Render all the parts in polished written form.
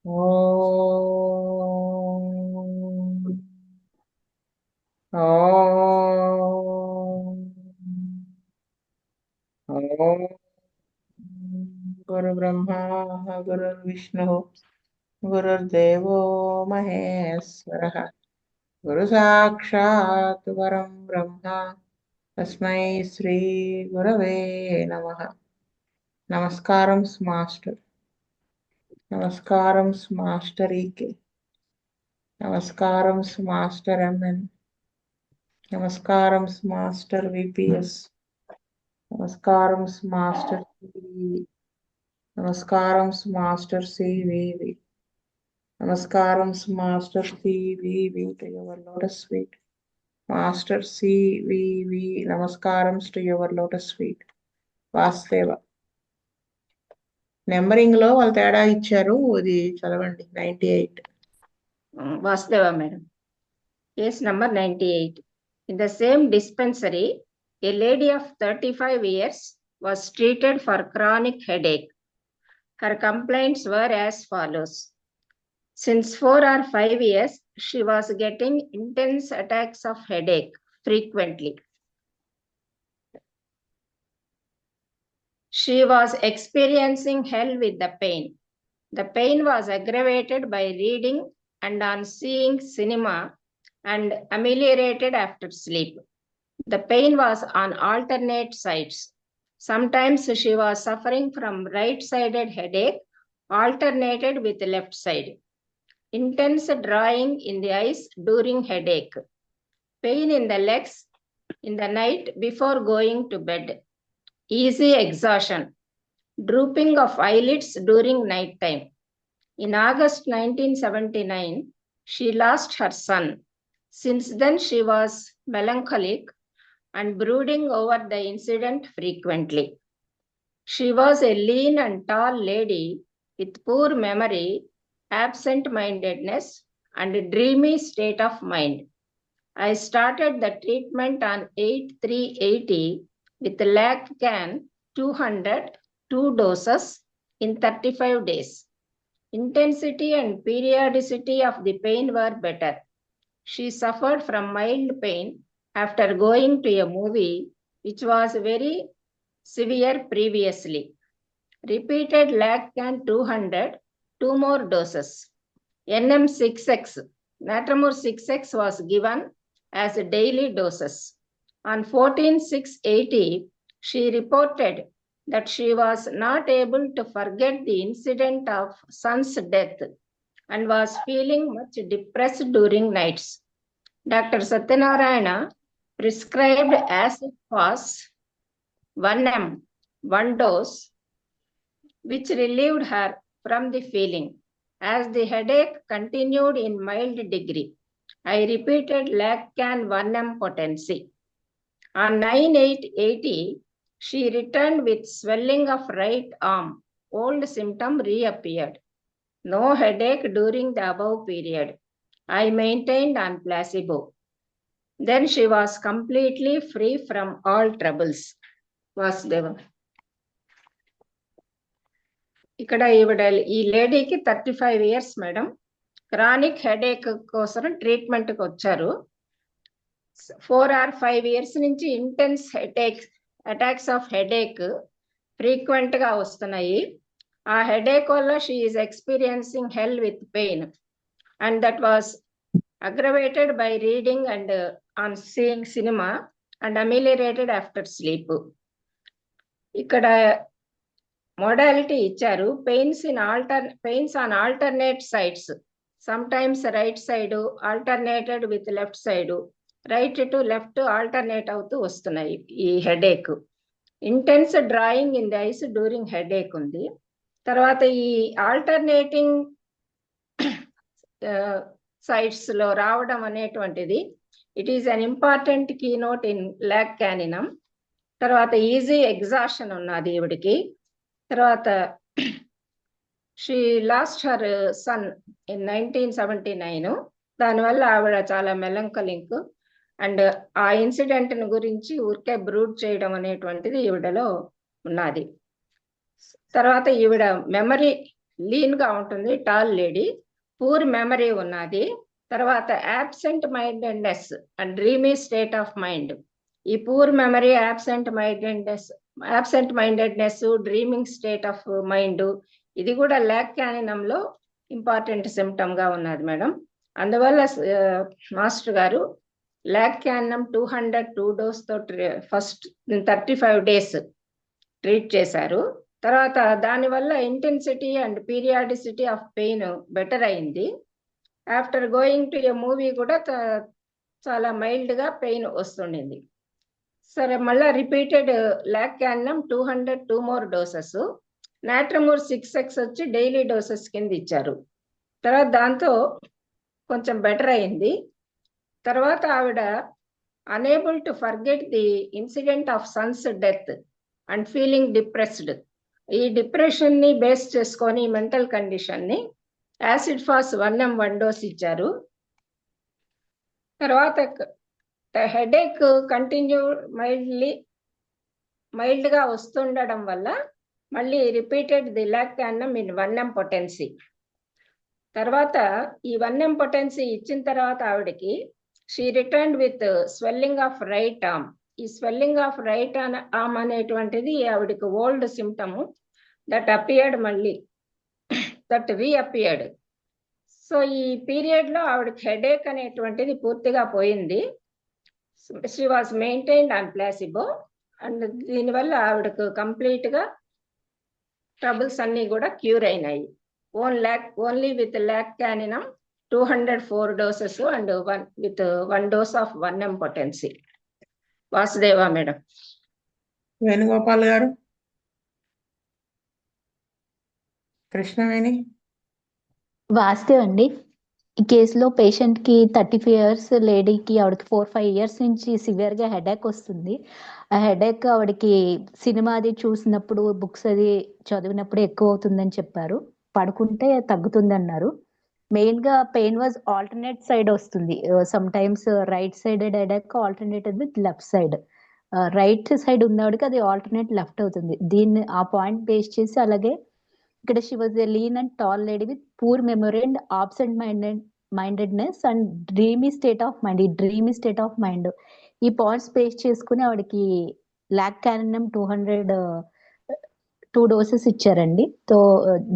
ఓం ఓం ఓం గురు బ్రహ్మ గురు విష్ణు గురుర్దేవో మహేశ్వర గురు సాక్షాత్ పరం బ్రహ్మ తస్మై శ్రీ గురవే నమః. నమస్కారం మాస్టర్. నమస్కారం మాస్టర్ ఈకే. నమస్కారం మాస్టర్ ఎంఎన్. నమస్కారం మాస్టర్ విపిఎస్. నమస్కారం మాస్టర్ సివి. నమస్కారం మాస్టర్ సివివి. నమస్కారం master CVV to your lotus feet. Master CVV నమస్కారం టు యువర్ లోటస్ ఫీట్. వాస్తేవ నెంబరింగ్ లో వాళ్ళు తేడా ఇచ్చారు, అది చదవండి. 98. Vasudeva madam. Case number 98. In the same dispensary, a lady of 35 years was treated for chronic headache. Her complaints were as follows. Since 4 or 5 years, she was getting intense attacks of headache frequently. She was experiencing hell with the pain. The pain was aggravated by reading and on seeing cinema and ameliorated after sleep. The pain was on alternate sides. Sometimes she was suffering from right-sided headache, alternated with left side. Intense drawing in the eyes during headache. Pain in the legs in the night before going to bed. Easy exhaustion. Drooping of eyelids during night time. In August 1979, she lost her son. Since then, she was melancholic and brooding over the incident frequently. She was a lean and tall lady with poor memory, absent-mindedness, and a dreamy state of mind. I started the treatment on 8/3/80 with Laccan 200, 2 doses in 35 days. Intensity and periodicity of the pain were better. She suffered from mild pain after going to a movie which was very severe previously. Repeated Laccan 200, 2 more doses. NM6X, Natamur 6X was given as daily doses. On 14/6/80, she reported that she was not able to forget the incident of son's death and was feeling much depressed during nights. Dr. Satyanarayana prescribed acid phos 1 m, 1 dose, which relieved her from the feeling. As the headache continued in mild degree, I repeated Laccan 1 m potency. On 9/8/80, she returned with swelling of right arm. Old symptom reappeared. No headache during the above period. I maintained on placebo. Then she was completely free from all troubles. Vasudeva. ఇక్కడ ఈ లేడీకి 35 years madam. Chronic headache కోసం ట్రీట్మెంట్కి వచ్చారు. 4 or 5 years నుంచి intense attacks of headache frequent గా వస్తున్నాయి. ఆ హెడేక్ వల్ల she is experiencing hell with pain and that was aggravated by reading and on seeing cinema and ameliorated after sleep. ఇక్కడ modality ఇచ్చారు. Pains on alternate sides, some times right side alternated with left side, right to left alternate అవుతూ వస్తున్నాయి ఈ headache. Intense drawing in the eyes during headache ఉంది. తర్వాత ఈ alternating sides లో రావడం అనేటువంటిది it is an important key note in lac caninum. తర్వాత ఈజీ ఎగ్జాషన్ ఉన్నది ఈవిడికి. తర్వాత she lost her son in 1979. దానివల్ల ఆవిడ చాలా మెలంకలింక్ అండ్ ఆ ఇన్సిడెంట్ గురించి ఊరికే బ్రూడ్ చేయడం అనేటువంటిది ఈవిడలో ఉన్నది. తర్వాత ఈవిడ మెమరీ లీన్ గా ఉంటుంది, టాల్ లేడీ, పూర్ మెమరీ ఉన్నది. తర్వాత absent mindedness and dreamy state of mind. ఈ poor memory, absent mindedness, dreaming state of mind, ఇది కూడా ల్యాక్ క్యానినంలో ఇంపార్టెంట్ సిమ్టమ్ గా ఉన్నది మేడం. అందువల్ల మాస్టర్ గారు ల్యాక్ క్యానినం 202 డోస్ తో ఫస్ట్ 35 డేస్ ట్రీట్ చేశారు. తర్వాత దానివల్ల intensity and periodicity of pain better అయింది. After going to a movie కూడా చాలా మైల్డ్ గా పెయిన్ వస్తుండింది. సరే, మళ్ళీ repeated lac caninum 202 more doses, natrum mur 6x వచ్చి డైలీ డోసెస్ కింద ఇచ్చారు. తర్వాత దాంతో కొంచెం బెటర్ అయింది. తర్వాత ఆవిడ unable to forget the incident of son's death and feeling depressed. ఈ డిప్రెషన్ ని బేస్ చేసుకొని మెంటల్ కండిషన్ ని యాసిడ్ ఫాస్ 1M1 డోస్ ఇచ్చారు. తర్వాత హెడేక్ కంటిన్యూ మైల్డ్ గా వస్తుండడం వల్ల మళ్ళీ repeated the lac caninum in 1M potency. తర్వాత ఈ 1M పొటెన్సీ ఇచ్చిన తర్వాత ఆవిడకి she return with swelling of right arm. ఈ స్వెల్లింగ్ ఆఫ్ రైట్ ఆర్మ్ అనేటువంటిది ఆవిడకి ఓల్డ్ సిమ్టమ్ దట్ అపియర్డ్, మళ్ళీ దట్ రీఅపియర్డ్. సో ఈ పీరియడ్ లో ఆవిడకి హెడేక్ అనేటువంటిది పూర్తిగా పోయింది. She was maintained on placebo, and దీనివల్ల ఆవిడకు కంప్లీట్ గా ట్రబుల్స్ అన్ని కూడా క్యూర్ అయినాయి. Only with lac caninum 204 doses and with 1 dose of 1M potency. Vasudeva madam. Venugopal garu. Krishnaveni. Vastav అండి. ఈ కేసులో పేషెంట్ కి 35 years లేడీకి, ఆవిడకి 4-5 years నుంచి సివియర్ గా హెడేక్ వస్తుంది. ఆ హెడేక్ ఆవిడకి సినిమా అది చూసినప్పుడు, బుక్స్ అది చదివినప్పుడు ఎక్కువ అవుతుందని చెప్పారు. పడుకుంటే తగ్గుతుంది అన్నారు. మెయిన్ గా పెయిన్ వాజ్ ఆల్టర్నేట్ సైడ్ వస్తుంది. Some times right sided headache alternated with left side. Right side ఉన్నవాడికి అది ఆల్టర్నేట్ లెఫ్ట్ అవుతుంది. దీన్ని ఆ పాయింట్ బేస్ చేసి, అలాగే ఇక్కడ she was a lean and tall lady with poor memory and absent mindedness and dreamy state of mind. ఈ dreamy state of mind ఈ పాయింట్స్ బేస్ చేసుకుని ఆవిడకి ల్యాక్ క్యానినం 202 doses ఇచ్చారండి. సో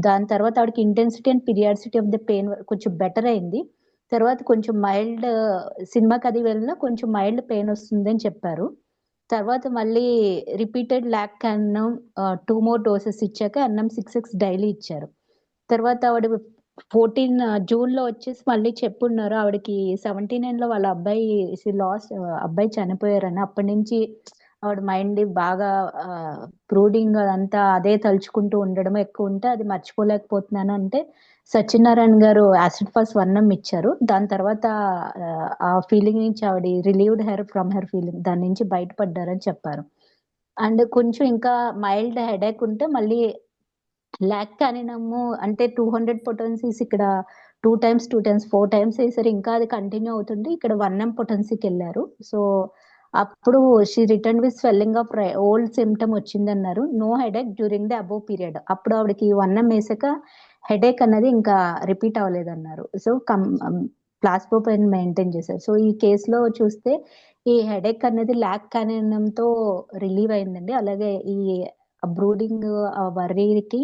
దాని తర్వాత ఆవిడకి intensity and periodicity of the pain కొంచెం better అయింది. తర్వాత కొంచెం మైల్డ్, సినిమాకి అది వెళ్ళినా కొంచెం మైల్డ్ పెయిన్ వస్తుందని చెప్పారు. తర్వాత మళ్ళీ రిపీటెడ్ ల్యాక్ క్యానినం 2 more doses ఇచ్చాక అన్నం 6x డైలీ ఇచ్చారు. తర్వాత ఆవిడ 14 జూన్ లో వచ్చేసి మళ్ళీ చెప్పున్నారు ఆవిడకి 79 లో వాళ్ళ అబ్బాయి చనిపోయారని. అప్పటి నుంచి ఆవిడ మైండ్ బాగా బ్రూడింగ్ అదంతా అదే తలుచుకుంటూ ఉండడం ఎక్కువ ఉంటే అది మర్చిపోలేకపోతున్నాను అంటే సత్యనారాయణ గారు యాసిడ్ ఫాస్ 1M ఇచ్చారు. దాని తర్వాత ఆ ఫీలింగ్ నుంచి ఆవిడ రిలీవ్డ్ ఫ్రమ్ హెర్ ఫీలింగ్, దాని నుంచి బయటపడ్డారని చెప్పారు. అండ్ కొంచెం ఇంకా మైల్డ్ హెడేక్ ఉంటే మళ్ళీ ల్యాక్ క్యానినమ్ అంటే 200 పొటెన్సీస్ ఇక్కడ 2 times 4 times వేసారు. ఇంకా అది కంటిన్యూ అవుతుంది. ఇక్కడ 1M పొటెన్సీకి వెళ్ళారు. సో అప్పుడు she return with swelling of old symptom వచ్చిందన్నారు. No headache during the above period. అప్పుడు ఆవిడకి 1M వేసాక హెడేక్ అన్నది ఇంకా రిపీట్ అవ్వలేదన్నారు. సో ప్లాస్బో పెయిన్ మెయింటైన్ చేశారు. సో ఈ కేసులో చూస్తే ఈ హెడేక్ అనేది ల్యాక్ క్యానినంతో రిలీవ్ అయిందండి. అలాగే ఈ బ్రూడింగ్ వర్రీకి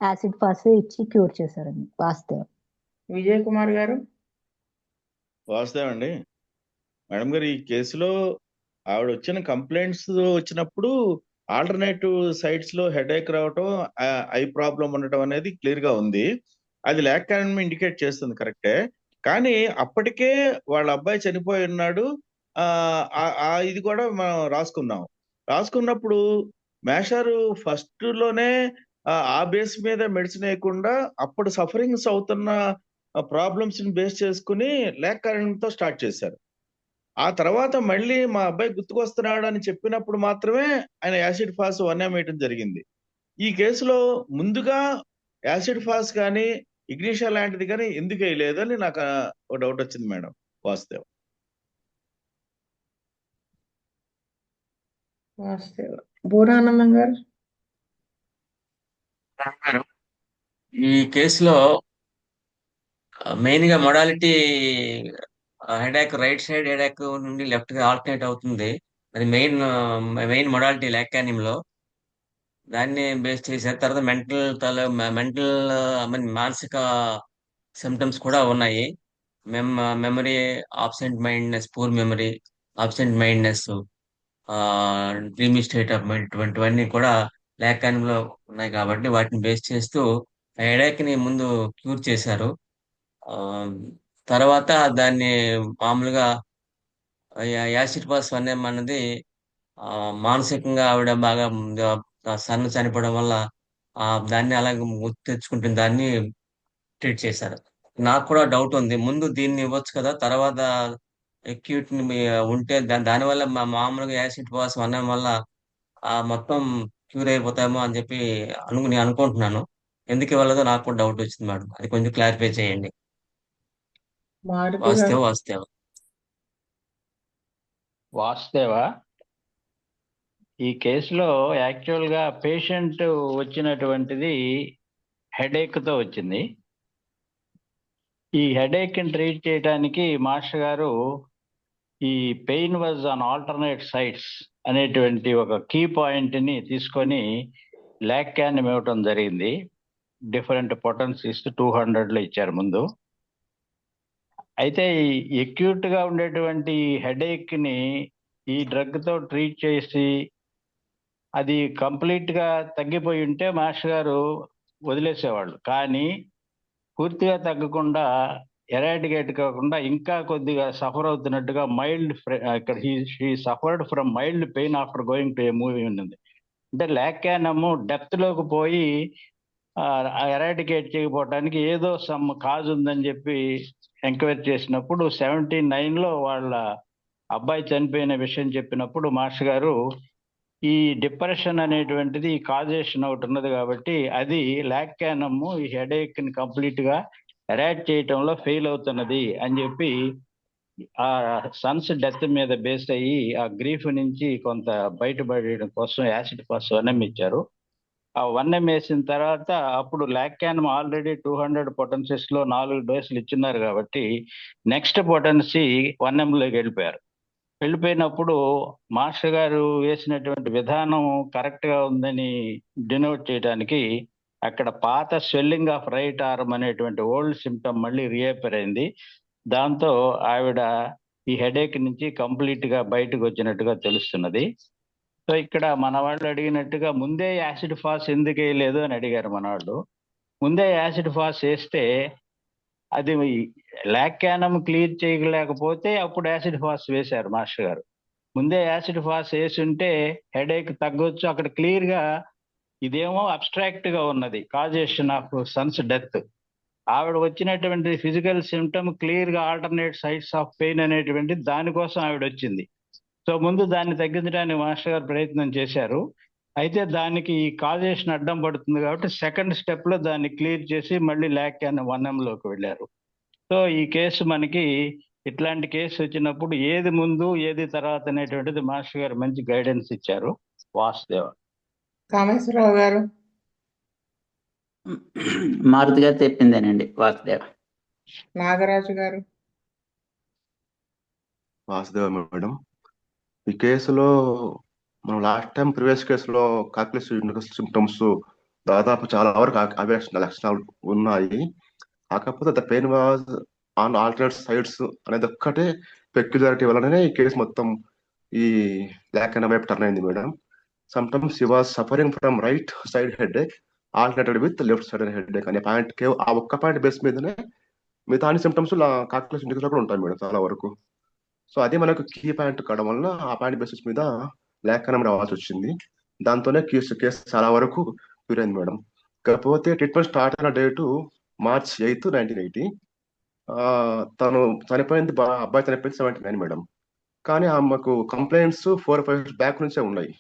యాసిడ్ ఫాస్ ఇచ్చి క్యూర్ చేశారండి. వాస్తవం. విజయ్ కుమార్ గారు. వాస్తవం అండి. మేడం గారు, ఈ కేసులో ఆవిడ వచ్చిన కంప్లైంట్స్ వచ్చినప్పుడు ఆల్టర్నేటివ్ సైడ్స్ లో హెడేక్ రావటం, ఐ ప్రాబ్లం ఉండటం అనేది క్లియర్ గా ఉంది. అది ల్యాక్ క్యానినం ఇండికేట్ చేస్తుంది, కరెక్టే. కానీ అప్పటికే వాళ్ళ అబ్బాయి చనిపోయి ఉన్నాడు. ఇది కూడా మనం రాసుకున్నప్పుడు మేషారు ఫస్ట్ లోనే ఆ బేస్ మీద మెడిసిన్ వేయకుండా అప్పుడు సఫరింగ్స్ అవుతున్న ప్రాబ్లమ్స్ ని బేస్ చేసుకుని ల్యాక్ క్యానినంతో స్టార్ట్ చేశారు. ఆ తర్వాత మళ్ళీ మా అబ్బాయి గుర్తుకొస్తున్నాడు అని చెప్పినప్పుడు మాత్రమే ఆయన యాసిడ్ ఫాస్ 1M వేయటం జరిగింది. ఈ కేసులో ముందుగా యాసిడ్ ఫాస్ కానీ ఇగ్నిషా లాంటిది కానీ ఎందుకు వేయలేదని నాకు ఒక డౌట్ వచ్చింది మేడం. వాస్తవం. బూరానందం గారు. ఈ కేసులో మెయిన్ గా modality headache right side headache నుండి లెఫ్ట్ గా ఆల్టర్నేట్ అవుతుంది. అది మెయిన్ మొడాలిటీ లాక్యానిమ్ లో. దాన్ని బేస్ చేశారు. తర్వాత మెంటల్ మానసిక సిమ్టమ్స్ కూడా ఉన్నాయి. Memory, absent mindness, poor memory, absent mindness, dreamy state of mind, ఇటువంటివన్నీ కూడా లాక్యానిమ్ లో ఉన్నాయి. కాబట్టి వాటిని బేస్ చేస్తూ హెడేక్ ని ముందు క్యూర్ చేశారు. ఆ, తర్వాత దాన్ని మామూలుగా యాసిడ్ పాస్ వన్ అన్నది ఆ, మానసికంగా ఆవిడ బాగా సన్ చనిపోవడం వల్ల దాన్ని అలాగే గుర్తు తెచ్చుకుంటుంది, దాన్ని ట్రీట్ చేశారు. నాకు కూడా డౌట్ ఉంది, ముందు దీన్ని ఇవ్వచ్చు కదా, తర్వాత అక్యూట్ ఉంటే దానివల్ల మామూలుగా యాసిడ్ పాస్ వన్ వల్ల మొత్తం క్యూర్ అయిపోతామో అని చెప్పి నేను అనుకుంటున్నాను. ఎందుకు ఇవ్వలేదో నాకు కూడా డౌట్ వచ్చింది మేడం. అది కొంచెం క్లారిఫై చేయండి. మారుతి గారు. వాస్తవ వాస్తవ ఈ కేసులో యాక్చువల్ గా పేషెంట్ వచ్చినటువంటిది హెడేక్ తో వచ్చింది. ఈ హెడేక్ ని ట్రీట్ చేయడానికి మాస్టర్ గారు ఈ pain was on alternate sides అనేటువంటి ఒక కీ పాయింట్ ని తీసుకొని లాక్యానిమ్ ఇవ్వటం జరిగింది. డిఫరెంట్ పొటెన్సీస్ 200 ఇచ్చారు ముందు. అయితే ఈ అక్యూట్ గా ఉండేటువంటి హెడేక్ ని ఈ డ్రగ్ తో ట్రీట్ చేసి అది కంప్లీట్ గా తగ్గిపోయి ఉంటే మాస్టర్ గారు వదిలేసేవాళ్ళు. కానీ పూర్తిగా తగ్గకుండా, ఎరాడికేట్ కాకుండా ఇంకా కొద్దిగా సఫర్ అవుతున్నట్టుగా ఇక్కడ he suffered from mild pain after going to a movie ఉన్నది. అంటే లాక్యానమ్ డెప్త్ లోకి పోయి ఎరాడికేట్ చేయకపోవటానికి ఏదో సమ్ కాజ్ ఉందని చెప్పి ఎంక్వైరీ చేసినప్పుడు 79 లో వాళ్ళ అబ్బాయి చనిపోయిన విషయం చెప్పినప్పుడు మాస్టర్ గారు ఈ డిప్రెషన్ అనేటువంటిది కాజేషన్ ఒకటి ఉన్నది కాబట్టి అది లాక్యానమ్ ఈ హెడేక్ ని కంప్లీట్ గా ఎరాడ్ చేయటంలో ఫెయిల్ అవుతున్నది అని చెప్పి ఆ సన్స్ డెత్ మీద బేస్ అయ్యి ఆ గ్రీఫ్ నుంచి కొంత బయటపడడం కోసం యాసిడ్ పాస్ 1M ఇచ్చారు. ఆ 1M వేసిన తర్వాత అప్పుడు లాక్యానమ్ ఆల్రెడీ 200 పొటెన్సీస్ లో 4 డోసులు ఇచ్చినారు కాబట్టి నెక్స్ట్ పొటెన్సీ 1M లోకి వెళ్ళిపోయినప్పుడు మాస్టర్ గారు వేసినటువంటి విధానం కరెక్ట్ గా ఉందని డినోట్ చేయడానికి అక్కడ పాత స్వెల్లింగ్ ఆఫ్ రైట్ ఆర్మ్ అనేటువంటి ఓల్డ్ సిమ్టమ్ మళ్ళీ రీఅపేర్ అయింది. దాంతో ఆవిడ ఈ హెడేక్ నుంచి కంప్లీట్ గా బయటకు వచ్చినట్టుగా తెలుస్తున్నది. సో ఇక్కడ మన వాళ్ళు అడిగినట్టుగా ముందే యాసిడ్ ఫాస్ ఎందుకు వేయలేదు అని అడిగారు మన వాళ్ళు. ముందే యాసిడ్ ఫాస్ వేస్తే అది లాక్యానమ్ క్లియర్ చేయలేకపోతే అప్పుడు యాసిడ్ ఫాస్ వేశారు మాస్టర్ గారు. ముందే యాసిడ్ ఫాస్ వేసి ఉంటే హెడేక్ తగ్గొచ్చు. అక్కడ క్లియర్ గా ఇదేమో అబ్స్ట్రాక్ట్ గా ఉన్నది, కాజేషన్ ఆఫ్ సన్స్ డెత్. ఆవిడ వచ్చినటువంటి ఫిజికల్ సిమ్టమ్ క్లియర్ గా ఆల్టర్నేట్ సైడ్స్ ఆఫ్ పెయిన్ అనేటువంటి దానికోసం ఆవిడ వచ్చింది. సో ముందు దాన్ని తగ్గించడానికి మాస్టర్ గారు ప్రయత్నం చేశారు. అయితే దానికి ఈ కాజేషన్ అడ్డం పడుతుంది కాబట్టి సెకండ్ స్టెప్ లో దాన్ని క్లియర్ చేసి మళ్ళీ లాక్యానమ్ 1M లోకి వెళ్ళారు. సో ఈ కేసు మనకి ఇట్లాంటి కేసు వచ్చినప్పుడు ఏది ముందు ఏది తర్వాత అనేటువంటిది మాస్టర్ గారు మంచి గైడెన్స్ ఇచ్చారు. వాసుదేవ. కామేశ్వరరావు గారు. మారుతి గారు చెప్పిందేనండి. వాసుదేవ. నాగరాజు గారు. వాసుదేవ మేడం, ఈ కేసులో మనం లాస్ట్ టైం ప్రీవియస్ కేసులో కాక్యులేషన్ సిమ్టమ్స్ దాదాపు చాలా వరకు అవే లక్షణాలు ఉన్నాయి. కాకపోతే the pain was on alternate sides అనేది ఒక్కటే పెక్యులారిటీ వలననే ఈ కేసు మొత్తం ఈ లాక్యానమ్ వైపు టర్న్ అయింది madam. Sometimes he was suffering from right side headache alternated with left side headache అనే పాయింట్ ఆ ఒక్క పాయింట్ బేస్ మీదనే మిగతా అన్ని సిమ్టమ్స్ కాక్యులేషన్ లో కూడా ఉంటాయి మేడం చాలా వరకు. సో అది మనకు కీ పాయింట్ కావడం వల్ల ఆ పాయింట్ బేసిస్ మీద లాక్యానమ్ రావాల్సి వచ్చింది. దాంతోనే కేసు చాలా వరకు క్యూర్ అయింది మేడం. కాకపోతే ట్రీట్మెంట్ స్టార్ట్ అయిన డేటు March 8, 1980. తను చనిపోయింది, అబ్బాయి చనిపోయింది 79 మేడం. కానీ ఆమెకు కంప్లైంట్స్ 4-5 years బ్యాక్ నుంచే ఉన్నాయి.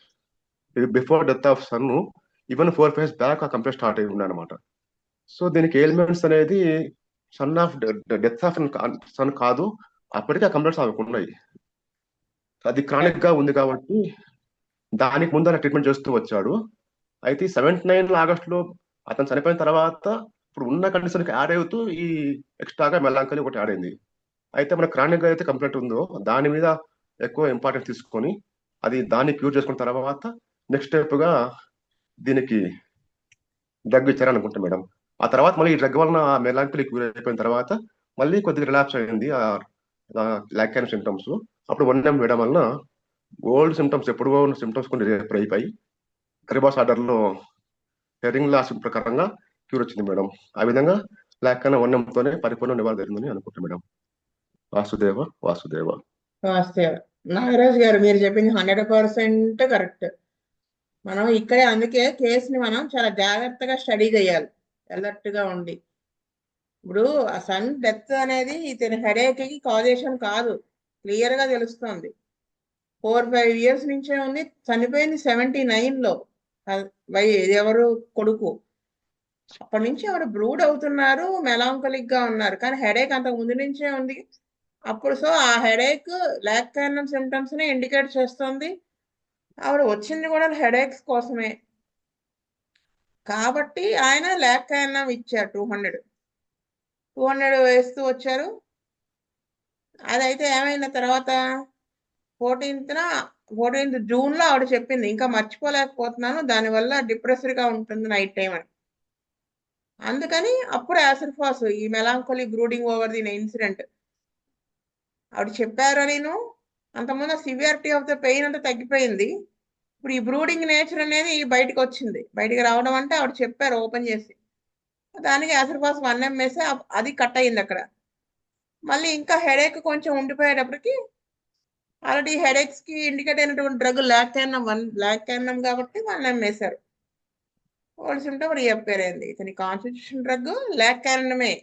ఇది before death of son, even 4-5 years back ఆ కంప్లైంట్ స్టార్ట్ అయి ఉన్నాయి అనమాట. సో దీనికి ఎయిల్మెంట్స్ అనేది son of death of son కాదు, అప్పటికే ఆ కంప్లైంట్స్ ఆమెకు ఉన్నాయి. అది క్రానిక్ గా ఉంది కాబట్టి దానికి ముందు అలా ట్రీట్మెంట్ చేస్తూ వచ్చాడు. అయితే 79 ఆగస్టులో అతను చనిపోయిన తర్వాత ఇప్పుడు ఉన్న కండిషన్కి యాడ్ అవుతూ ఈ ఎక్స్ట్రాగా మెలాంకలి ఒకటి యాడ్ అయింది. అయితే మన క్రానిక్ అయితే కంప్లైంట్ ఉందో దాని మీద ఎక్కువ ఇంపార్టెన్స్ తీసుకొని దాన్ని క్యూర్ చేసుకున్న తర్వాత నెక్స్ట్ స్టెప్గా దీనికి డ్రగ్ ఇచ్చారనుకుంటా మేడం. ఆ తర్వాత మళ్ళీ ఈ డ్రగ్ వలన మెలాంకలి క్యూర్ అయిపోయిన తర్వాత మళ్ళీ కొద్దిగా రిలాప్స్ అయింది లాక్యాన్ సిమ్టమ్స్. అప్పుడు 1M వేయడం వలన ఓల్డ్ సిమ్టమ్స్ ఎప్పుడో ఉన్న సిమ్టమ్స్ కొన్ని రేపర్ అయిపోయి కరిబాస్ ఆర్డర్లో హెరింగ్ లాస్ ప్రకారంగా క్యూర్ వచ్చింది మేడం. ఆ విధంగా లాక్యాన్ 1Mతోనే పరిపూర్ణ నివారణ జరిగిందని అనుకుంటా మేడం. వాసుదేవ వాసుదేవ. వాస్తవ నాగరాజు గారు మీరు చెప్పింది 100% కరెక్ట్. మనం ఇక్కడే అందుకే కేసుని మనం చాలా జాగ్రత్తగా స్టడీ చేయాలి, అలర్ట్ గా ఉండి. ఇప్పుడు ఆ సన్ డెత్ అనేది ఇతని హెడేక్ కి కాజేషన్ కాదు, క్లియర్ గా తెలుస్తుంది. 4-5 years నుంచే ఉంది, చనిపోయింది 79లో. ఎవరు కొడుకు. అప్పటి నుంచి ఆవిడ బ్రూడ్ అవుతున్నారు, మెలాంకలిక్ గా ఉన్నారు, కానీ హెడేక్ అంతకు ముందు నుంచే ఉంది. అప్పుడు సో ఆ హెడేక్ లాక్యానం సిమ్టమ్స్ ని ఇండికేట్ చేస్తుంది. ఆవిడ వచ్చింది కూడా హెడేక్స్ కోసమే కాబట్టి ఆయన లాక్యానం ఇచ్చారు 200 వేస్తూ వచ్చారు. అదైతే ఏమైనా తర్వాత 14th జూన్లో ఆవిడ చెప్పింది, ఇంకా మర్చిపోలేకపోతున్నాను, దానివల్ల డిప్రెస్డ్ గా ఉంటుంది నైట్ టైం అని. అందుకని అప్పుడు యాసిడ్ఫాస్ ఈ మెలాంకోలీ బ్రూడింగ్ ఓవర్ ది ఇన్సిడెంట్ ఆవిడ చెప్పారు. నేను అంతకుముందు సివియారిటీ ఆఫ్ ద పెయిన్ అంతా తగ్గిపోయింది, ఇప్పుడు ఈ బ్రూడింగ్ నేచర్ అనేది బయటకు వచ్చింది. బయటికి రావడం అంటే ఆవిడ చెప్పారు ఓపెన్ చేసి, దానికి యాసిడ్ఫాస్ 1M వేస్తే అది కట్ అయింది అక్కడ. మళ్ళీ ఇంకా హెడేక్ కొంచెం ఉండిపోయేటప్పటికి ఆల్రెడీ హెడేక్స్ కి ఇండికేట్ అయినటువంటి డ్రగ్ లాక్యానం కాబట్టి 1M వేశారు. ఓల్డ్ సిమ్టమ్ రీఅపేర్ అయింది. ఇతని కాన్స్టిట్యూషన్ డ్రగ్ లాక్యానమే.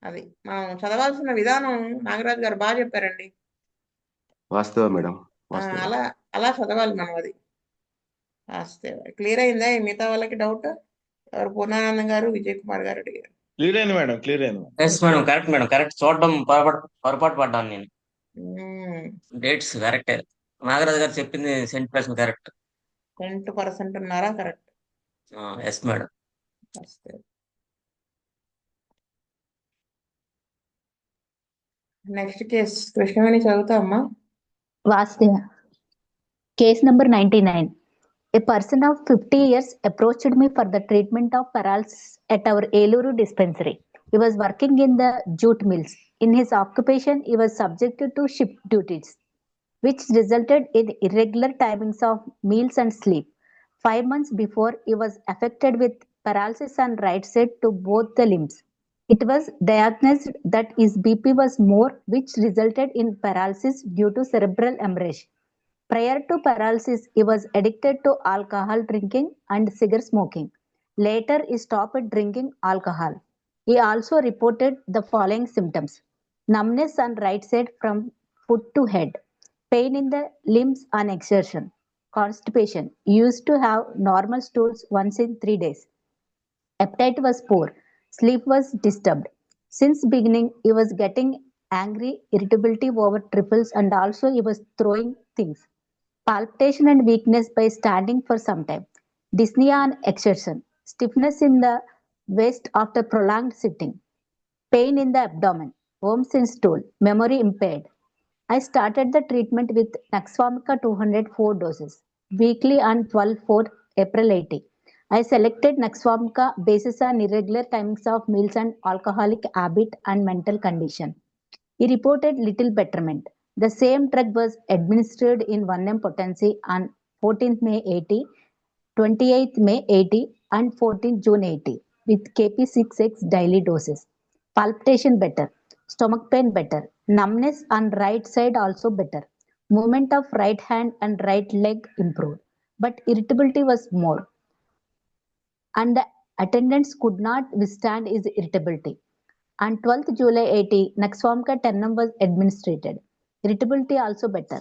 అది మనం చదవాల్సిన విధానం నాగరాజు గారు బాగా చెప్పారండి. వాస్తవ మేడం, వాస్తవ. అలా చదవాలి మనం. అది వాస్తవ. క్లియర్ అయిందా మిగతా వాళ్ళకి డౌట్? ఎవరు పూర్ణానందం గారు, విజయ్ కుమార్ గారు అడిగారు. క్లియర్ అయింది మేడం, క్లియర్ అయింది. Yes madam, correct madam, correct. చూడడం పొరపాటు పడ్డాను నేను. Dates correct. నాగరాజు గారు చెప్పింది 100% కరెక్ట్. 100% ఉన్నారా? Correct. Yes madam. Next case Krishnaveni చదువుతామా? వాస్తవ. Case number 99. A person of 50 years approached me for the treatment of paralysis at our Eluru dispensary. He was working in the jute mills. In his occupation, he was subjected to shift duties, which resulted in irregular timings of meals and sleep. 5 months before, he was affected with paralysis on right side to both the limbs. It was diagnosed that his BP was more, which resulted in paralysis due to cerebral hemorrhage. Prior to paralysis, he was addicted to alcohol drinking and cigarette smoking. Later, he stopped drinking alcohol. He also reported the following symptoms: numbness on right side from foot to head, pain in the limbs on exertion, constipation. He used to have normal stools once in 3 days. Appetite was poor. Sleep was disturbed. Since beginning, he was getting angry, irritability over trifles, and also he was throwing things. Palpitation and weakness by standing for some time. Dyspnea on exertion. Stiffness in the waist after prolonged sitting. Pain in the abdomen. Worms in stool. Memory impaired. I started the treatment with Naxwamika 204 doses. Weekly on 12/4 April 80. I selected Naxwamika basis on irregular timings of meals and alcoholic habit and mental condition. He reported little betterment. The same drug was administered in 1M potency on 14th May 80, 28th May 80, and 14th June 80 with KP6X daily doses. Palpitation better. Stomach pain better. Numbness on right side also better. Movement of right hand and right leg improved, but irritability was more. And the attendants could not withstand his irritability. On 12th July 80, Naxwamika 10M was administered. Irritability also better.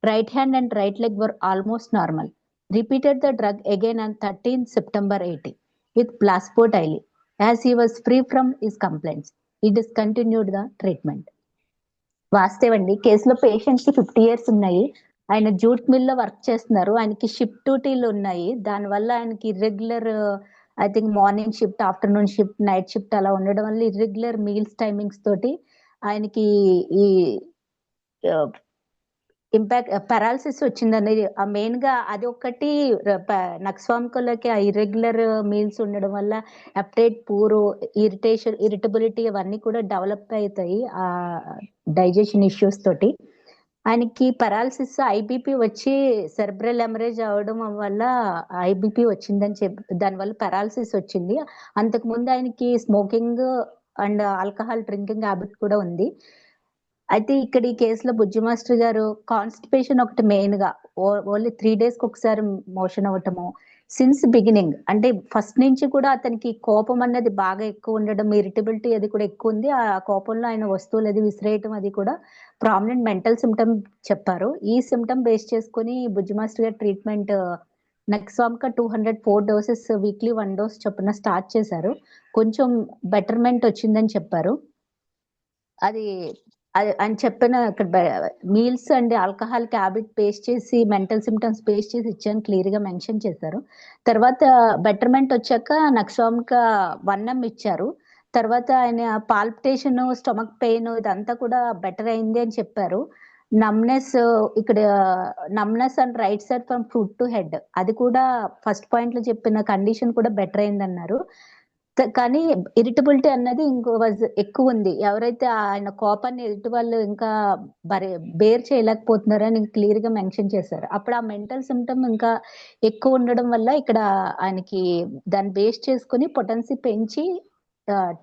Right hand and right leg were almost normal. Repeated the drug again on 13th September 80 with placebo daily. As he was free from his complaints, he discontinued the treatment. వాస్తవండి, కేసులో patient కి 50 years ఉన్నాయి. ఆయన jute mill లో work చేస్తున్నారు. ఆయనకి shift డ్యూటీలు ఉన్నాయి. దానివల్ల ఆయనకి irregular I think morning shift, afternoon shift, night shift అలా ఉండడం వల్ల ఇర్రెగ్యులర్ మీల్స్ టైమింగ్స్ తోటి ఆయనకి ఈ ఇంపాక్ట్ పెరాలసిస్ వచ్చిందనేది మెయిన్ గా అది ఒకటి. నక్స్వామికలకి ఆ ఇర్రెగ్యులర్ మీల్స్ ఉండడం వల్ల అప్టైట్ పూర్, ఇరిటబిలిటీ అవన్నీ కూడా డెవలప్ అవుతాయి ఆ డైజెషన్ ఇష్యూస్ తోటి. ఆయనకి పెరాలసిస్, ఐబీపీ వచ్చి సెర్బ్రల్ హెమరేజ్ అవడం వల్ల ఐబీపీ వచ్చిందని చెప్పి దానివల్ల పెరాలసిస్ వచ్చింది. అంతకుముందు ఆయనకి smoking and alcohol drinking habit కూడా ఉంది. అయితే ఇక్కడ ఈ కేసులో బుజ్జి మాస్టర్ గారు కాన్స్టిపేషన్ ఒకటి మెయిన్ గా, ఓన్లీ 3 days ఒకసారి మోషన్ అవ్వటము, సిన్స్ బిగినింగ్ అంటే ఫస్ట్ నుంచి కూడా అతనికి కోపం అన్నది బాగా ఎక్కువ ఉండడం, ఇరిటబిలిటీ అది కూడా ఎక్కువ ఉంది. ఆ కోపంలో ఆయన వస్తువులు అది విసిరేయటం అది కూడా ప్రామినెంట్ మెంటల్ సిమ్టమ్ చెప్పారు. ఈ సిమ్టమ్ బేస్ చేసుకుని బుజ్జి మాస్టర్ గారు ట్రీట్మెంట్ నెక్సామ్కా 204 doses వీక్లీ 1 dose చొప్పున స్టార్ట్ చేశారు. కొంచెం బెటర్మెంట్ వచ్చిందని చెప్పారు. అది అని చెప్పిన meals and alcohol habit base చేసి మెంటల్ సిమ్టమ్స్ పేస్ చేసి ఇచ్చాను క్లియర్ గా మెన్షన్ చేశారు. తర్వాత బెటర్మెంట్ వచ్చాక నక్సామ్కా 1M ఇచ్చారు. తర్వాత ఆయన పాల్పిటేషన్, స్టమక్ పెయిన్ ఇదంతా కూడా బెటర్ అయింది అని చెప్పారు. నమ్నెస్, ఇక్కడ numbness and right side from foot to head, అది కూడా ఫస్ట్ పాయింట్ లో చెప్పిన కండిషన్ కూడా బెటర్ అయింది అన్నారు. కానీ ఇరిటబిలిటీ అన్నది ఇంకో ఎక్కువ ఉంది. ఎవరైతే ఆయన కోపాన్ని ఎదుటి వాళ్ళు ఇంకా బేర్ చేయలేకపోతున్నారని క్లియర్ గా మెన్షన్ చేశారు. అప్పుడు ఆ మెంటల్ సిమ్టమ్ ఇంకా ఎక్కువ ఉండడం వల్ల ఇక్కడ ఆయనకి దాన్ని బేస్ చేసుకుని పొటెన్సీ పెంచి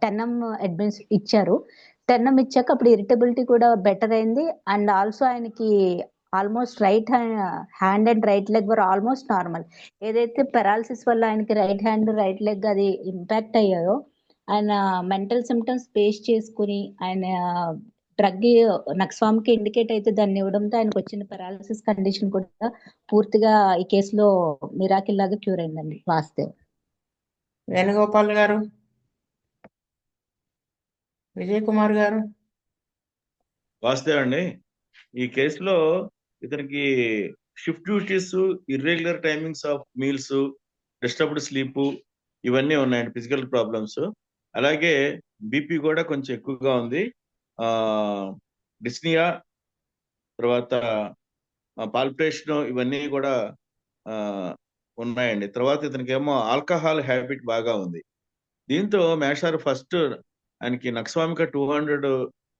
10M అడ్మిన్స్ ఇచ్చారు. 10M ఇచ్చాక అప్పుడు ఇరిటబిలిటీ కూడా బెటర్ అయింది. అండ్ ఆల్సో ఆయనకి almost right hand and right leg were almost normal. ఏదైతే పెరాలసిస్ వల్ల ఆయనకి రైట్ హ్యాండ్ రైట్ లెగ్ అది ఇంపాక్ట్ అయ్యాయో, ఆయన మెంటల్ సిమ్టమ్స్ ఫేస్ చేసుకుని ఆయన డ్రగ్ నక్స్వామికి ఇండికేట్ అయితే దాన్ని ఇవ్వడంతో ఆయనకు వచ్చిన పెరాలసిస్ కండిషన్ కూడా పూర్తిగా ఈ కేసులో మిరాకిల్ లాగా క్యూర్ అయిందండి. వాస్తవం. వేణుగోపాల్ గారు, విజయ్ కుమార్ గారు. వాస్తవం అండి. ఈ కేసులో ఇతనికి shift duties, irregular timings of meals, disturbed sleep ఇవన్నీ ఉన్నాయండి, ఫిజికల్ ప్రాబ్లమ్స్. అలాగే బీపీ కూడా కొంచెం ఎక్కువగా ఉంది. డిస్నియా, తర్వాత పాల్పిటేషన్ ఇవన్నీ కూడా ఉన్నాయండి. తర్వాత ఇతనికి ఏమో ఆల్కహాల్ హ్యాబిట్ బాగా ఉంది. దీంతో మేషారు ఫస్ట్ ఆయనకి నక్స్వామికా 200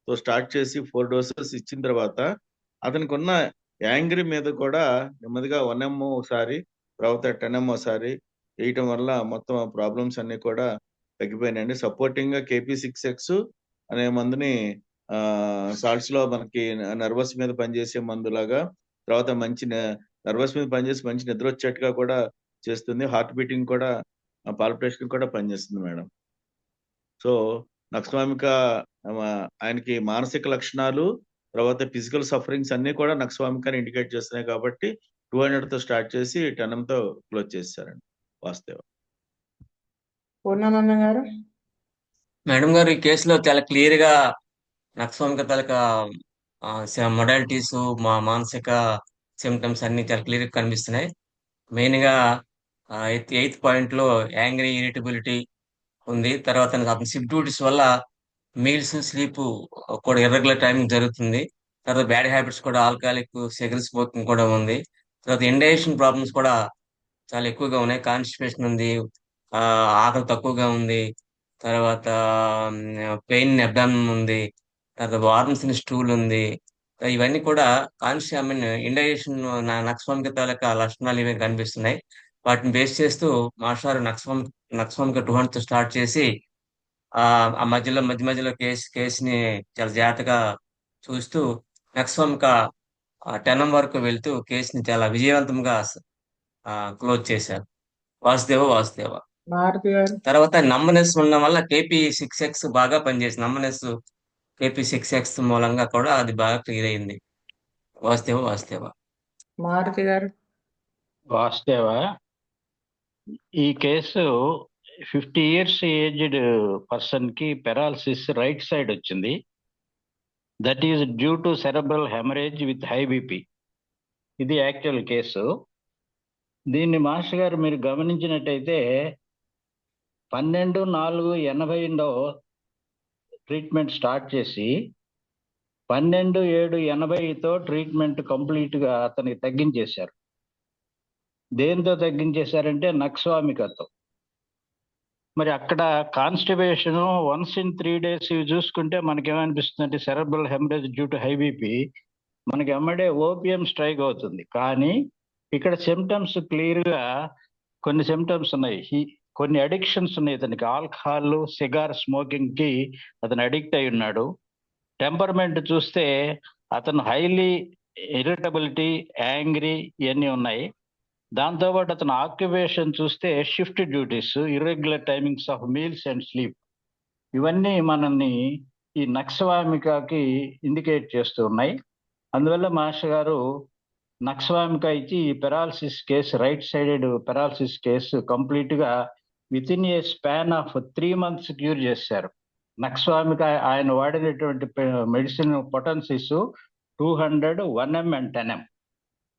తో స్టార్ట్ చేసి 4 doses ఇచ్చిన తర్వాత అతనికి ఉన్న యాంగ్రీ మీద కూడా నెమ్మదిగా 1M ఒకసారి, తర్వాత 10M ఒకసారి వేయటం వల్ల మొత్తం ప్రాబ్లమ్స్ అన్ని కూడా తగ్గిపోయినాయండి. సపోర్టింగ్ గా KP6X అనే మందుని సాల్ట్స్ లో మనకి నర్వస్ మీద పనిచేసే మందులాగా, తర్వాత మంచి నర్వస్ మీద పనిచేసి మంచి నిద్ర వచ్చేట్టుగా కూడా చేస్తుంది. హార్ట్ బీటింగ్ కూడా, పాల్పిటేషన్ కూడా పనిచేస్తుంది మేడం. సో నక్స్వామికా ఆయనకి మానసిక లక్షణాలు, తర్వాత ఫిజికల్ సఫరింగ్స్ అన్ని కూడా నక్స్వామికాని ఇండికేట్ చేస్తున్నాయి కాబట్టి 200 తో స్టార్ట్ చేసి 10M తో క్లోజ్ చేశారండి. వాస్తవం. పూర్ణానంద గారు. మేడం గారు, ఈ కేసులో చాలా క్లియర్ గా నక్స్వామిక తాలూకా మొడాలిటీస్, మా మానసిక సిమ్టమ్స్ అన్ని చాలా క్లియర్ గా కనిపిస్తున్నాయి. మెయిన్ గా 8th పాయింట్ లో యాంగ్రీ, ఇరిటబిలిటీ ఉంది. తర్వాత అతని షిఫ్ట్ డ్యూటీస్ వల్ల మీల్స్, స్లీప్ కూడా ఇర్రెగ్యులర్ టైమింగ్ జరుగుతుంది. తర్వాత బ్యాడ్ హ్యాబిట్స్ కూడా, ఆల్కహాలిక్, సిగరెట్ స్మోకింగ్ కూడా ఉంది. తర్వాత ఇండైజెషన్ ప్రాబ్లమ్స్ కూడా చాలా ఎక్కువగా ఉన్నాయి. కాన్స్టిపేషన్ ఉంది, ఆకలి తక్కువగా ఉంది, తర్వాత పెయిన్ అబ్డామిన్ ఉంది, తర్వాత వార్మ్స్ ఇన్ స్టూల్ ఉంది. ఇవన్నీ కూడా ఇండైజెషన్ నక్స్వామిక తాలూకా లక్షణాలు ఇవి కనిపిస్తున్నాయి. వాటిని బేస్ చేస్తూ మాస్టర్ నక్స్వామిక 200 స్టార్ట్ చేసి ఆ మధ్య మధ్యలో కేసుని చాలా జాగ్రత్తగా చూస్తూ నక్స్వామిక 10M వరకు వెళ్తూ కేసుని చాలా విజయవంతంగా క్లోజ్ చేశారు. వాసుదేవ. తర్వాత నమ్మనెస్ ఉండడం వల్ల KP6X బాగా పనిచేసింది. నమ్మనెస్ KP6X మూలంగా కూడా అది బాగా క్లియర్ అయింది. వాసుదేవ. మారుతి గారు. వాసుదేవ, ఈ కేసు 50 years ఏజ్డ్ పర్సన్ కి పెరాలసిస్ రైట్ సైడ్ వచ్చింది. That is due to cerebral haemorrhage with high BP. ఇది యాక్చువల్ కేసు. దీన్ని మాస్టర్ గారు మీరు గమనించినట్టయితే 12/4/80లో ట్రీట్మెంట్ స్టార్ట్ చేసి 12/7/80తో ట్రీట్మెంట్ కంప్లీట్ గా అతనికి తగ్గించేశారు. దేంతో తగ్గించేశారంటే నక్స్వామికాతో. మరి అక్కడ కాన్స్టిపేషన్ వన్స్ ఇన్ 3 days ఇవి చూసుకుంటే మనకేమనిపిస్తుంది అంటే cerebral haemorrhage due to high BP, మనకి ఎమ్మడే ఓపియం స్ట్రైక్ అవుతుంది. కానీ ఇక్కడ సిమ్టమ్స్ క్లియర్ గా కొన్ని సిమ్టమ్స్ ఉన్నాయి. కొన్ని అడిక్షన్స్ ఉన్నాయి. ఇతనికి ఆల్కహాల్, సిగార్ స్మోకింగ్ కి అతను అడిక్ట్ అయి ఉన్నాడు. టెంపర్మెంట్ చూస్తే అతను హైలీ ఇరిటబిలిటీ, యాంగ్రీ ఇవన్నీ ఉన్నాయి. దాంతోపాటు అతను ఆక్యుపేషన్ చూస్తే shift duties, irregular timings of meals and sleep, ఇవన్నీ మనల్ని ఈ నక్స్వామికాకి ఇండికేట్ చేస్తూ ఉన్నాయి. అందువల్ల మాస్టర్ గారు నక్స్వామికా ఇచ్చి ఈ paralysis case, right sided paralysis case complete గా with in a span of 3 months cure చేశారు. నక్స్వామికా ఆయన వాడినటువంటి medicine potencies 200, 1M and 10M.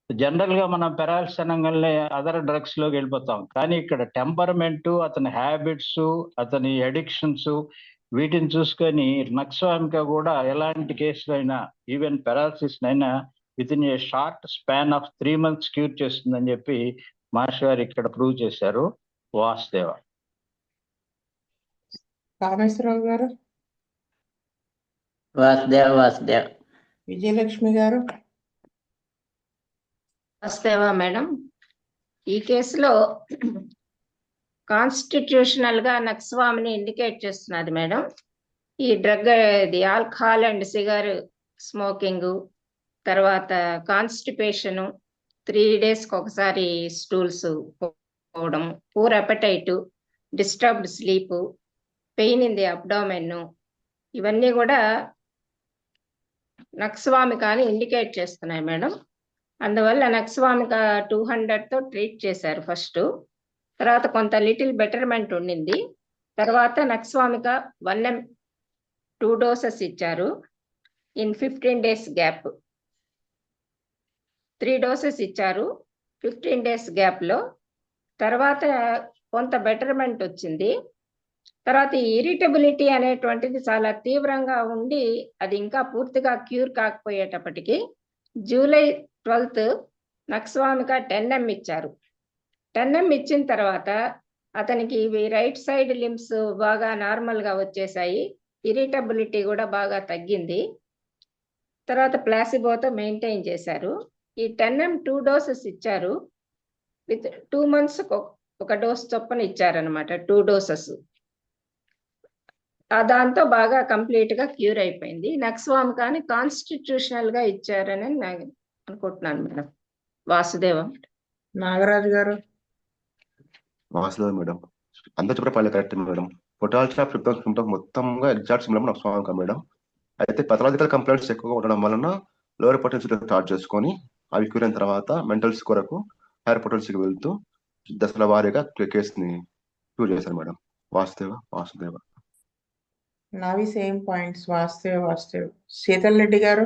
General గా మనం పెరాలసిస్ అనగానే అదర్ డ్రగ్స్ లోకి వెళ్ళిపోతాం. కానీ ఇక్కడ టెంపర్మెంట్, అతని హ్యాబిట్స్, అతని అడిక్షన్స్, వీటిని చూసుకొని నక్స్వామికా కూడా ఎలాంటి కేసులు అయినా, ఈవెన్ పెరాలసిస్ అయినా with in A short span of 3 months cure చేస్తుందని చెప్పి మాస్టర్ గారు ఇక్కడ ప్రూవ్ చేశారు. వాసుదేవ. కామేశ్వరరావు గారు, వాసుదేవ. విజయలక్ష్మి గారు. వస్తేవా మేడం, ఈ కేసులో కాన్స్టిట్యూషనల్ గా నక్స్వామిని ఇండికేట్ చేస్తున్నది మేడం. ఈ డ్రగ్, ఇది ఆల్కహాల్ అండ్ సిగర్ స్మోకింగ్, తర్వాత కాన్స్టిపేషన్, 3 days ఒకసారి స్టూల్స్ పోవడం, poor appetite, disturbed sleep, pain in the abdomen, ఇవన్నీ కూడా నక్స్వామికాని ఇండికేట్ చేస్తున్నాయి మేడం. అందువల్ల నక్స్వామిక 200తో ట్రీట్ చేశారు ఫస్ట్. తర్వాత కొంత లిటిల్ బెటర్మెంట్ ఉండింది. తర్వాత నక్స్వామిక 1M 2 doses ఇచ్చారు ఇన్ 15 days గ్యాప్. 3 doses ఇచ్చారు 15 days గ్యాప్ లో. తర్వాత కొంత బెటర్మెంట్ వచ్చింది. తర్వాత ఇరిటబిలిటీ అనేటువంటిది చాలా తీవ్రంగా ఉండి అది ఇంకా పూర్తిగా cure కాకపోయేటప్పటికి July 12th nux vomica 10M ఇచ్చారు. 10M ఇచ్చిన తర్వాత అతనికి ఇవి రైట్ సైడ్ లిమ్స్ బాగా నార్మల్ గా వచ్చేసాయి, ఇరిటబిలిటీ కూడా బాగా తగ్గింది. తర్వాత ప్లాసిబోతో మెయింటైన్ చేశారు. ఈ 10M 2 doses ఇచ్చారు. విత్ 2 months ఒక డోస్ చొప్పున ఇచ్చారనమాట, 2 doses. దాంతో బాగా కంప్లీట్ గా క్యూర్ అయిపోయింది. నక్స్వామికాని కాన్స్టిట్యూషనల్ గా ఇచ్చారని నేను అనుకుంటున్నాను మేడం. వాసుదేవం. నాగరాజు గారు. వాసుదేవ మేడం, అందరూ చెప్పిన పర్లేదు కరెక్ట్ మేడం. పొటాన్షియం ఆఫ్ సిమ్టమ్స్ మొత్తంగా ఎగ్జాక్ట్ సిమ్టమ్ నక్స్వామికా మేడం. అయితే పెథలాజికల్ కంప్లైంట్స్ ఎక్కువగా ఉండడం వలన లోవర్ పొటెన్షియల్ స్టార్ట్ చేసుకొని అవి క్యూర్ అయిన తర్వాత మెంటల్స్ కొరకు హైయర్ పొటెన్షియల్కి వెళ్తూ దశల వారీగా కేసుని క్యూర్ చేశారు మేడం. వాసుదేవ. నావి సేమ్ పాయింట్స్. వాసుదేవ్. శీతల్ రెడ్డి గారు.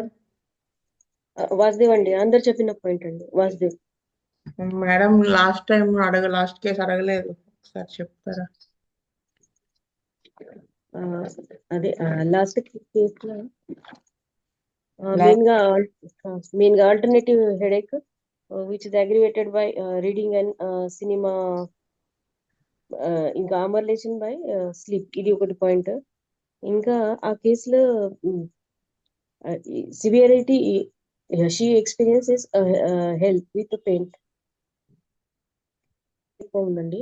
వాసుదేవ్ అండి, అందరు చెప్పిన పాయింట్ అండి. వాసుదేవ్ మేడం, లాస్ట్ కేసు అడగలేదు, ఒకసారి చెప్తారా? అదే లాస్ట్ కేసులో మెయిన్ గా alternative headache which is aggravated by reading and cinema, ఇంకా అమర్లేషన్ బై స్లీప్, ఇది ఒకటి పాయింట్. ఇంకా ఆ కేసులో severity, she experiences health with pain ఉందండి.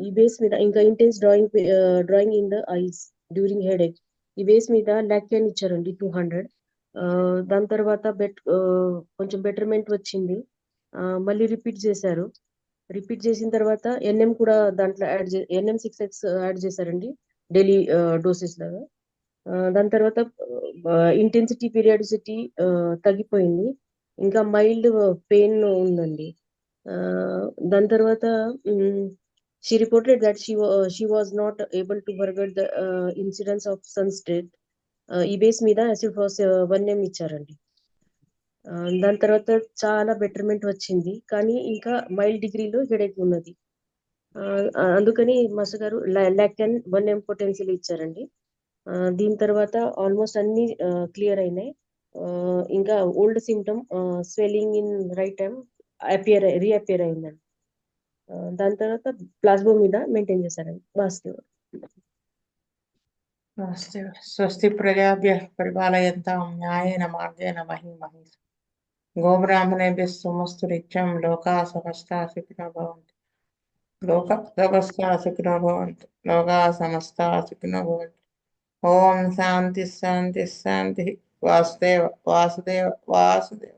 ఈ బేస్ మీద ఇంకా intense drawing in the ice during headache, ఈ బేస్ మీద లాక్టేన్ ఇచ్చారండి 200. దాని తర్వాత కొంచెం బెటర్మెంట్ వచ్చింది. మళ్ళీ రిపీట్ చేశారు. రిపీట్ చేసిన తర్వాత NM కూడా దాంట్లో NM 6X యాడ్ చేశారండి డైలీ డోసెస్ లాగా. దాని తర్వాత ఇంటెన్సిటీ, పీరియాడిసిటీ తగ్గిపోయింది. ఇంకా మైల్డ్ పెయిన్ ఉందండి. దాని తర్వాత she reported that she was not able to forget the incidents of son straight. ఈ బేస్ మీద యాసిడ్ 1M ఇచ్చారండి. దాని తర్వాత చాలా బెటర్మెంట్ వచ్చింది, కానీ ఇంకా మైల్డ్ డిగ్రీలో హెడేక్ ఉన్నది. అందుకని మాస్టర్ గారు లాక్టన్ 1 పొటెన్షియల్ ఇచ్చారండి. దీని తర్వాత ఆల్మోస్ట్ అన్ని క్లియర్ అయినాయి. ఇంకా old symptom swelling in right time reappear అయిందండి. దాని తర్వాత ప్లాస్మా మీద మెయింటైన్ చేశారండి. వాస్తవం. స్వస్తి ప్రజాభ్యः పరిపాలయంతాం న్యాయేన మార్గేణ మహిం మహీష్ గోబ్రాహ్మణేభ్యः సమస్తు నిత్యం లోకాः సమస్తాः సుఖినో భవంతు. లోకాः సమస్తాः సుఖినో భవంతు. లోకాः సమస్తాः సుఖినో భవంతు. ఓం శాంతి శాంతి శాంతి. వాసుదేవ వాసుదేవ వాసుదేవ.